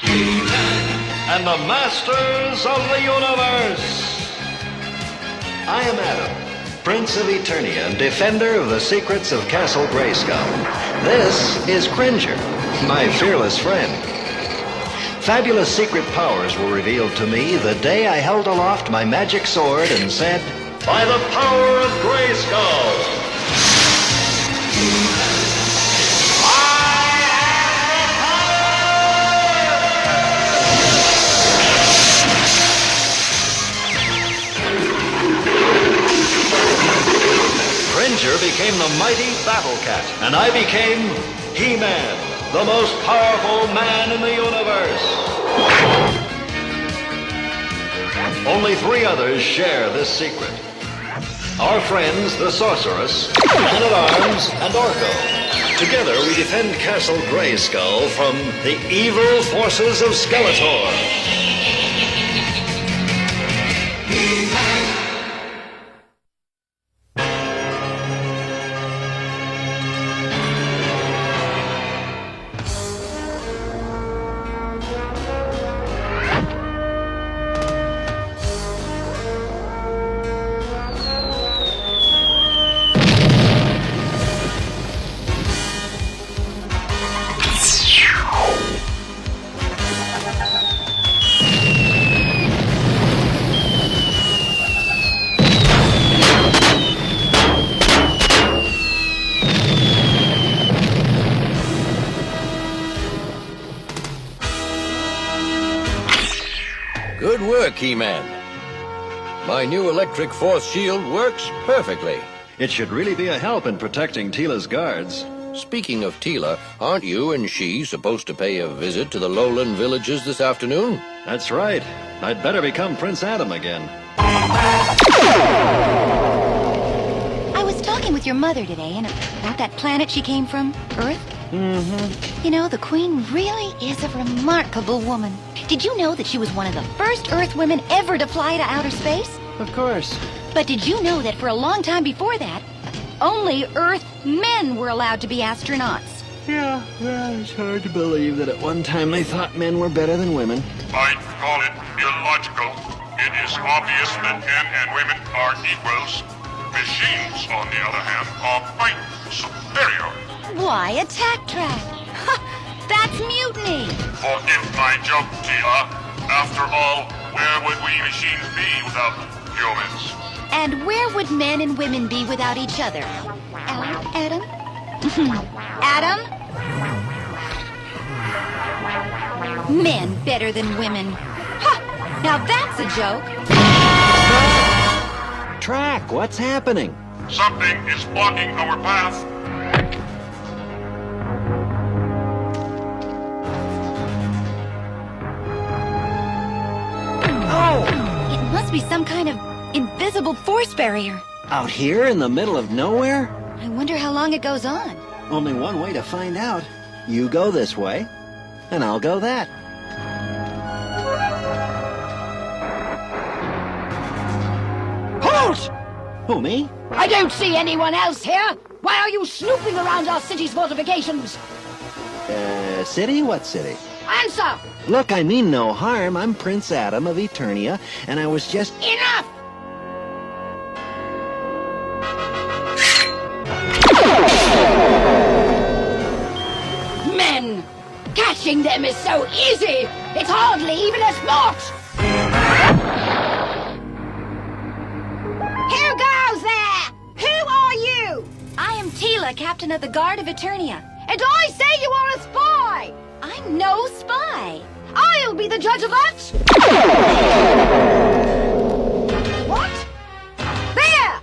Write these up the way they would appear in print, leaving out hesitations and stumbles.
and the masters of the universe. I am Adam, Prince of Eternia and defender of the secrets of Castle Grayskull. This is Cringer, my fearless friend. Fabulous secret powers were revealed to me the day I held aloft my magic sword and said, "By the power of Grayskull!" Cringer became the mighty Battle Cat, and I became He-Man, the most powerful man in the universe. Only 3 others share this secret. Our friends, the Sorceress, Man-at-Arms, and Orko. Together we defend Castle Grayskull from the evil forces of Skeletor. Good work, He-Man. My new electric force shield works perfectly. It should really be a help in protecting Teela's guards. Speaking of Teela, aren't you and she supposed to pay a visit to the lowland villages this afternoon? That's right. I'd better become Prince Adam again. I was talking with your mother today and about that planet she came from, Earth. Mm-hmm. You know, the Queen really is a remarkable woman. Did you know that she was one of the first Earth women ever to fly to outer space? Of course. But did you know that for a long time before that, only Earth men were allowed to be astronauts? Yeah, it's hard to believe that at one time they thought men were better than women. I'd call it illogical. It is obvious that men and women are equals. Machines, on the other hand, are quite superior. Why, a tack track? That's mutiny! Forgive my joke, Teela. After all, where would we machines be without humans? And where would men and women be without each other? Adam? Adam? Men better than women. Ha! Now that's a joke. Track, what's happening? Something is blocking our path. It must be some kind of invisible force barrier. Out here in the middle of nowhere? I wonder how long it goes on. Only one way to find out. You go this way, and I'll go that. Halt! Who, me? I don't see anyone else here. Why are you snooping around our city's fortifications? City? What city? Answer! Look, I mean no harm. I'm Prince Adam of Eternia, and I was just... Enough! Men! Catching them is so easy! It's hardly even a sport! Who goes there? Who are you? I am Teela, Captain of the Guard of Eternia. And I say you are a spy! I'm no spy. I'll be the judge of that! What? There!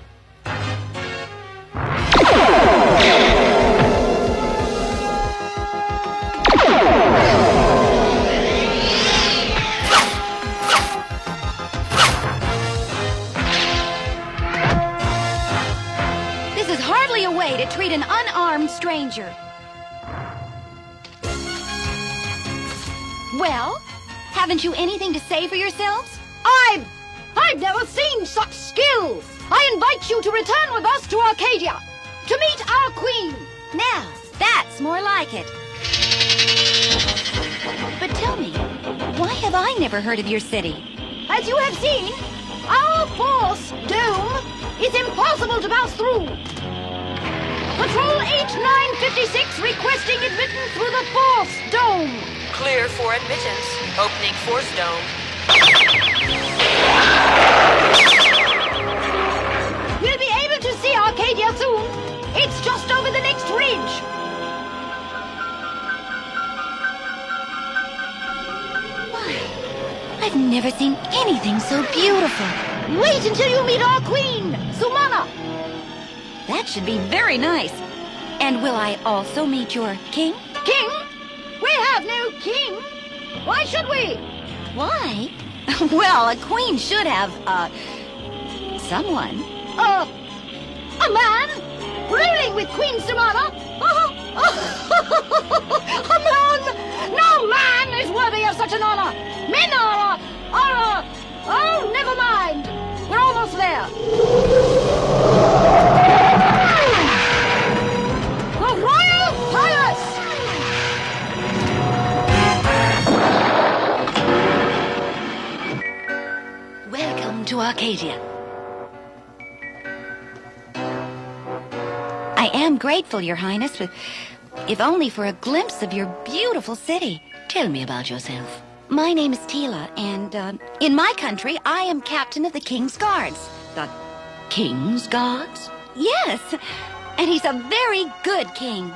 This is hardly a way to treat an unarmed stranger. Well, haven't you anything to say for yourselves? I've never seen such skill! I invite you to return with us to Arcadia, to meet our queen! Now, that's more like it. But tell me, have I never heard of your city? As you have seen, our force dome is impossible to pass through. Patrol 8956 requesting admittance through the force dome. Clear for admittance. Opening force dome. We'll be able to see Arcadia soon. It's just over the next ridge. I've never seen anything so beautiful. Wait until you meet our queen, Sumana. That should be very nice. And will I also meet your king? King? We have no king. Why should we? Why? Well, a queen should have, someone. A man? Ruling with Queen Sumana? A man? No man is worthy of such an honor. Men are, oh, never mind. We're almost there. The Royal Palace! Welcome to Arcadia. I am grateful, Your Highness, if only for a glimpse of your beautiful city. Tell me about yourself. My name is Teela, and in my country, I am captain of the King's Guards. The King's Guards? Yes, and he's a very good king.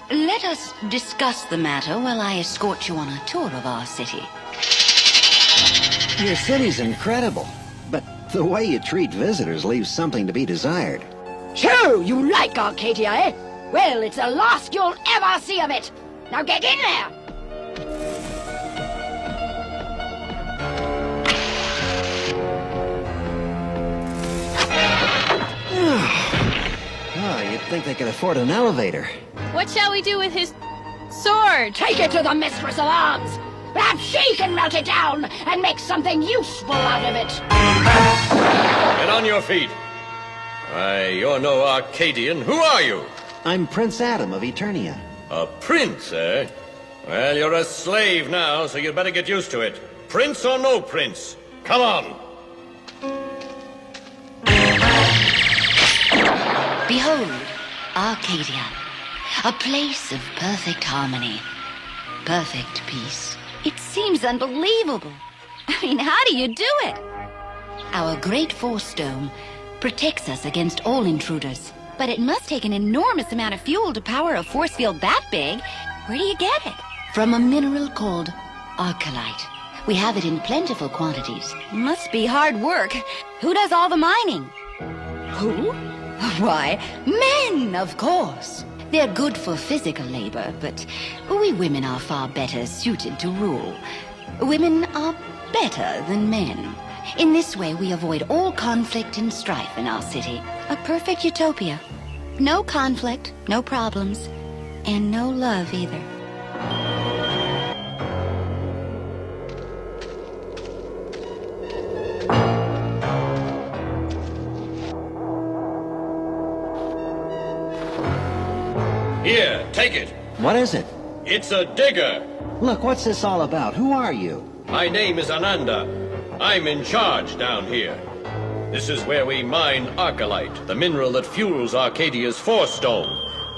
Let us discuss the matter while I escort you on a tour of our city. Your city's incredible, but the way you treat visitors leaves something to be desired. So, you like Arcadia, eh? Well, it's the last you'll ever see of it. Now get in there! Oh, you'd think they could afford an elevator. What shall we do with his sword? Take it to the Mistress of Arms! Perhaps she can melt it down and make something useful out of it! Get on your feet. Why, you're no Arcadian. Who are you? I'm Prince Adam of Eternia. A prince, eh? Well, you're a slave now, so you'd better get used to it. Prince or no prince? Come on. Behold, Arcadia, a place of perfect harmony, perfect peace. It seems unbelievable. I mean, how do you do it? Our great force dome protects us against all intruders. But it must take an enormous amount of fuel to power a force field that big. Where do you get it? From a mineral called arcalite. We have it in plentiful quantities. Must be hard work. Who does all the mining? Who? Why, men, of course. They're good for physical labor, but we women are far better suited to rule. Women are better than men. In this way, we avoid all conflict and strife in our city. A perfect utopia. No conflict, no problems, and no love either. Here, take it. What is it? It's a digger. Look, what's this all about? Who are you? My name is Ananda. I'm in charge down here. This is where we mine arcalite, the mineral that fuels Arcadia's force dome.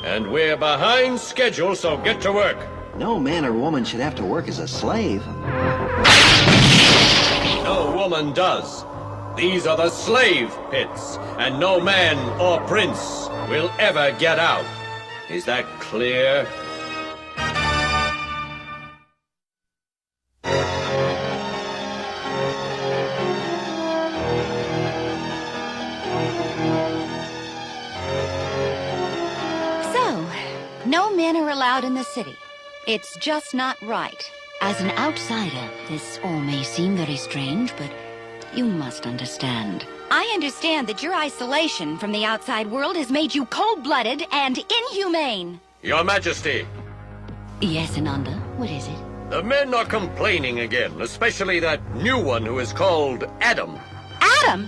And we're behind schedule, so get to work. No man or woman should have to work as a slave. No woman does. These are the slave pits, and no man or prince will ever get out. Is that clear? No men are allowed in the city. It's just not right. As an outsider, this all may seem very strange, but you must understand. I understand that your isolation from the outside world has made you cold-blooded and inhumane. Your Majesty. Yes, Ananda, what is it? The men are complaining again, especially that new one who is called Adam. Adam?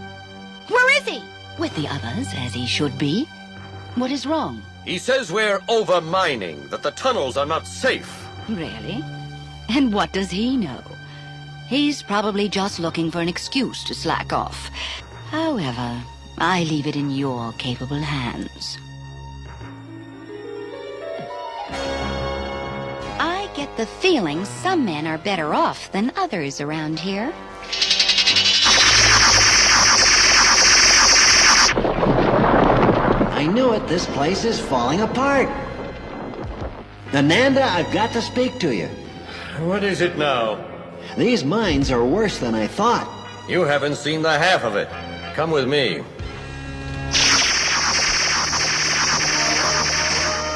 Where is he? With the others, as he should be. What is wrong? He says we're over-mining, that the tunnels are not safe. Really? And what does he know? He's probably just looking for an excuse to slack off. However, I leave it in your capable hands. I get the feeling some men are better off than others around here. I knew it. This place is falling apart. Ananda, I've got to speak to you. What is it now? These mines are worse than I thought. You haven't seen the half of it. Come with me.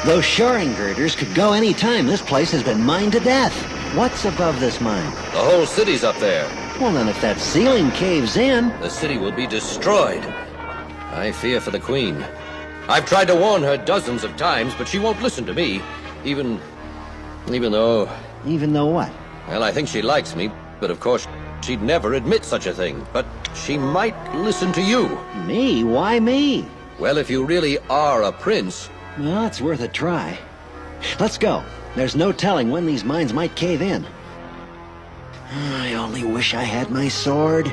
Those shoring girders could go any time. This place has been mined to death. What's above this mine? The whole city's up there. Well, then if that ceiling caves in... The city will be destroyed. I fear for the Queen. I've tried to warn her dozens of times, but she won't listen to me. Even though... Even though what? Well, I think she likes me, but of course, she'd never admit such a thing. But she might listen to you. Me? Why me? Well, if you really are a prince... Well, it's worth a try. Let's go. There's no telling when these mines might cave in. I only wish I had my sword.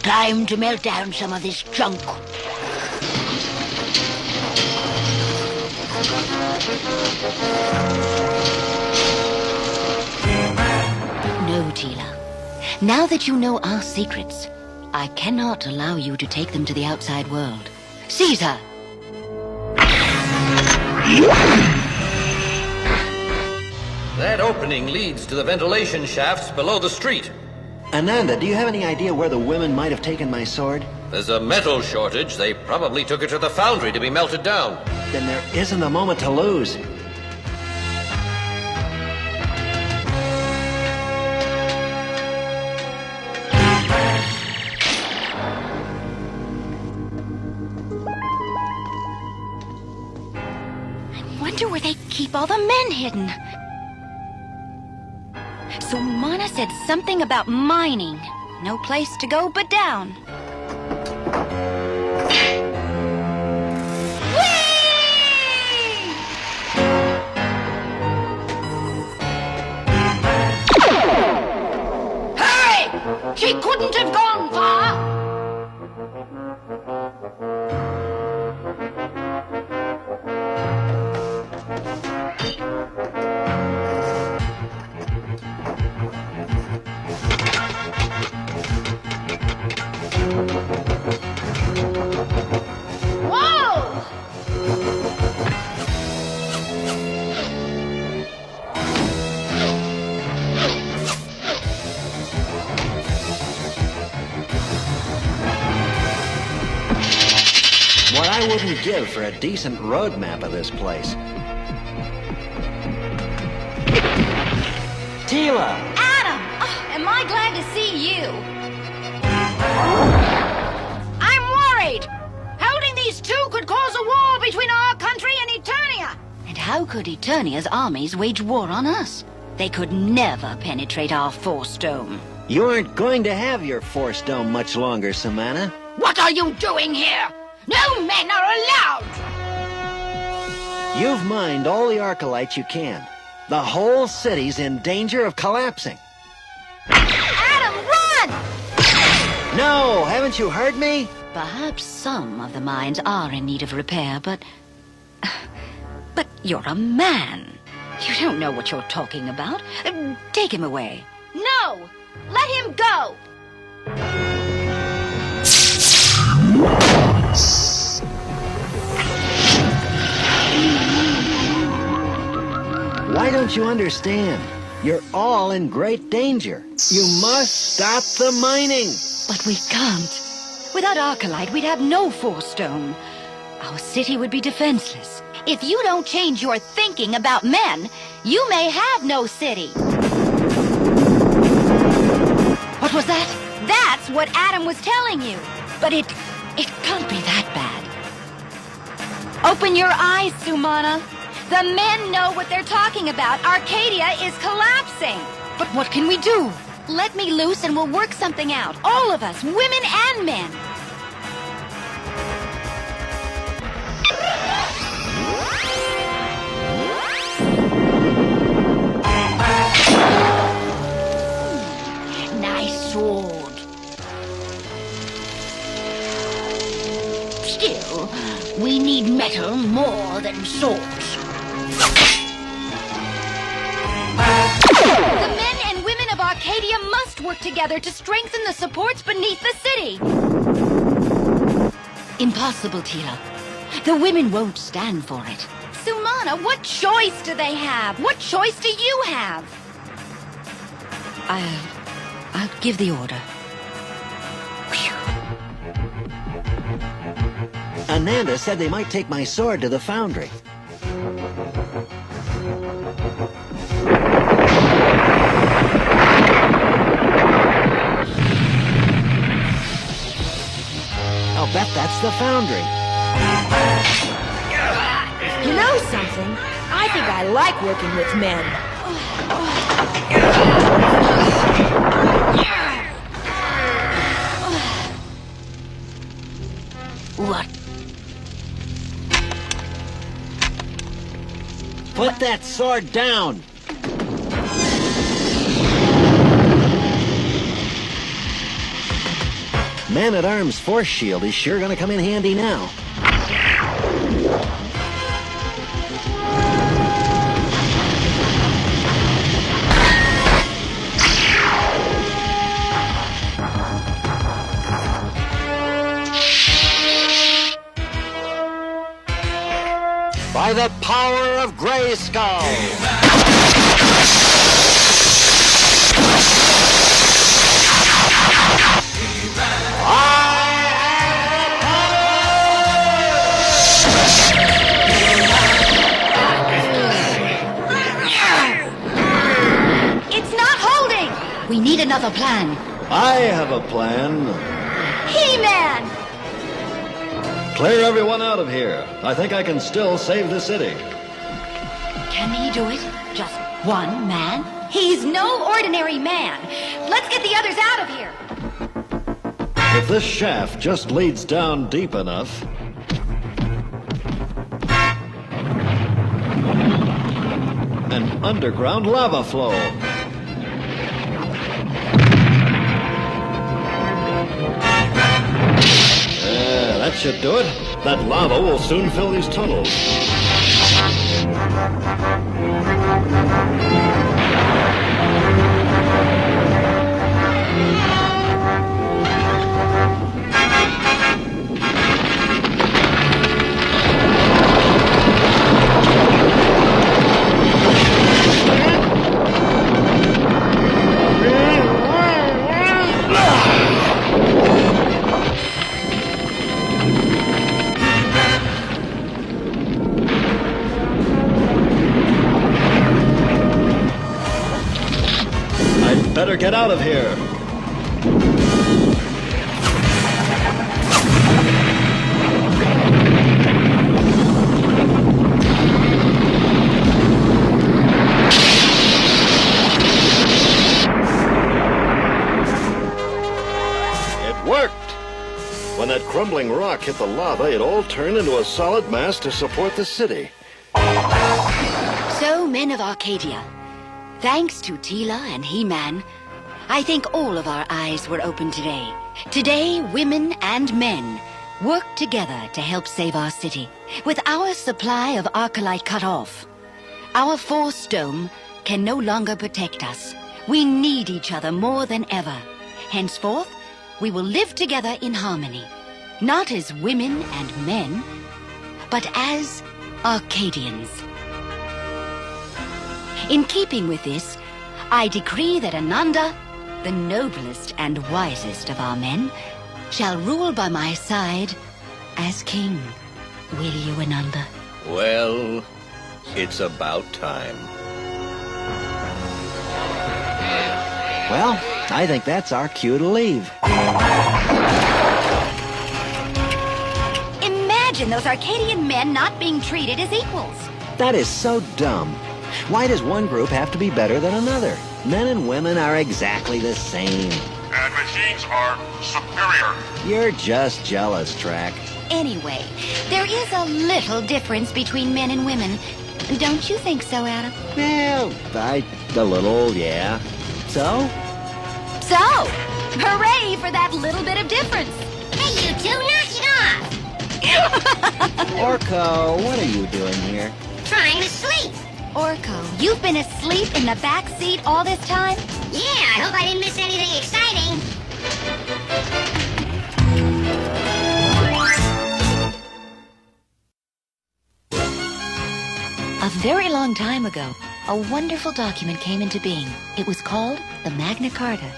Time to melt down some of this junk. No, Teela. Now that you know our secrets, I cannot allow you to take them to the outside world. Seize her! That opening leads to the ventilation shafts below the street. Ananda, do you have any idea where the women might have taken my sword? There's a metal shortage. They probably took it to the foundry to be melted down. Then there isn't a moment to lose. I wonder where they keep all the men hidden. Sumana said something about mining. No place to go but down. Hurry! She couldn't have gone far! What I wouldn't give for a decent road map of this place. Teela! Adam! Oh, am I glad to see you? I'm worried! Holding these two could cause a war between our country and Eternia! And how could Eternia's armies wage war on us? They could never penetrate our force dome. You aren't going to have your force dome much longer, Samana. What are you doing here? No men are allowed! You've mined all the Arcalites you can. The whole city's in danger of collapsing. Adam, run! No, haven't you heard me? Perhaps some of the mines are in need of repair, but you're a man. You don't know what you're talking about. Take him away. No! Let him go! Why don't you understand? You're all in great danger. You must stop the mining. But we can't. Without Arcalite, we'd have no force dome. Our city would be defenseless. If you don't change your thinking about men, you may have no city. What was that? That's what Adam was telling you. But it can't be that bad. Open your eyes, Sumana. The men know what they're talking about. Arcadia is collapsing. But what can we do? Let me loose and we'll work something out. All of us, women and men. We need metal more than swords. The men and women of Arcadia must work together to strengthen the supports beneath the city. Impossible, Teela. The women won't stand for it. Sumana, what choice do they have? What choice do you have? I'll give the order. Ananda said they might take my sword to the foundry. I'll bet that's the foundry. You know something? I think I like working with men. What? Put that sword down! Man-at-Arms force shield is sure gonna come in handy now. By the power of Grayskull! It's not holding! We need another plan. I have a plan. He-Man! Clear everyone out of here. I think I can still save the city. Can he do it? Just one man? He's no ordinary man. Let's get the others out of here. If this shaft just leads down deep enough... An underground lava flow. That should do it. That lava will soon fill these tunnels. Better get out of here. It worked. When that crumbling rock hit the lava, it all turned into a solid mass to support the city. So, men of Arcadia, thanks to Teela and He-Man, I think all of our eyes were open today. Today, women and men work together to help save our city. With our supply of Arcalite cut off, our force dome can no longer protect us. We need each other more than ever. Henceforth, we will live together in harmony, not as women and men, but as Arcadians. In keeping with this, I decree that Ananda, the noblest and wisest of our men, shall rule by my side as king. Will you, Ananda? Well, it's about time. Well, I think that's our cue to leave. Imagine those Arcadian men not being treated as equals. That is so dumb. Why does one group have to be better than another? Men and women are exactly the same. And machines are superior. You're just jealous, Track. Anyway, there is a little difference between men and women. Don't you think so, Adam? Well, a little, yeah. So? So, hooray for that little bit of difference. Hey, you two, knock it off! Orko, what are you doing here? Trying to sleep. Orko, you've been asleep in the back seat all this time? Yeah, I hope I didn't miss anything exciting. A very long time ago, a wonderful document came into being. It was called the Magna Carta.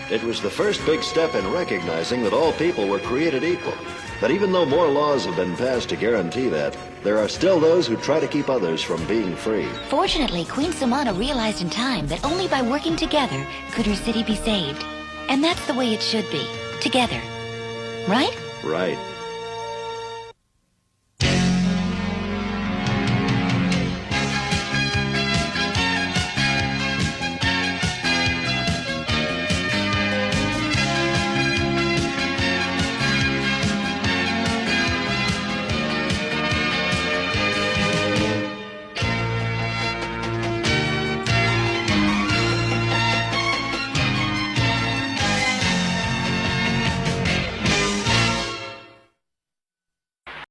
It was the first big step in recognizing that all people were created equal. But even though more laws have been passed to guarantee that, there are still those who try to keep others from being free. Fortunately, Queen Samana realized in time that only by working together could her city be saved. And that's the way it should be. Together. Right? Right.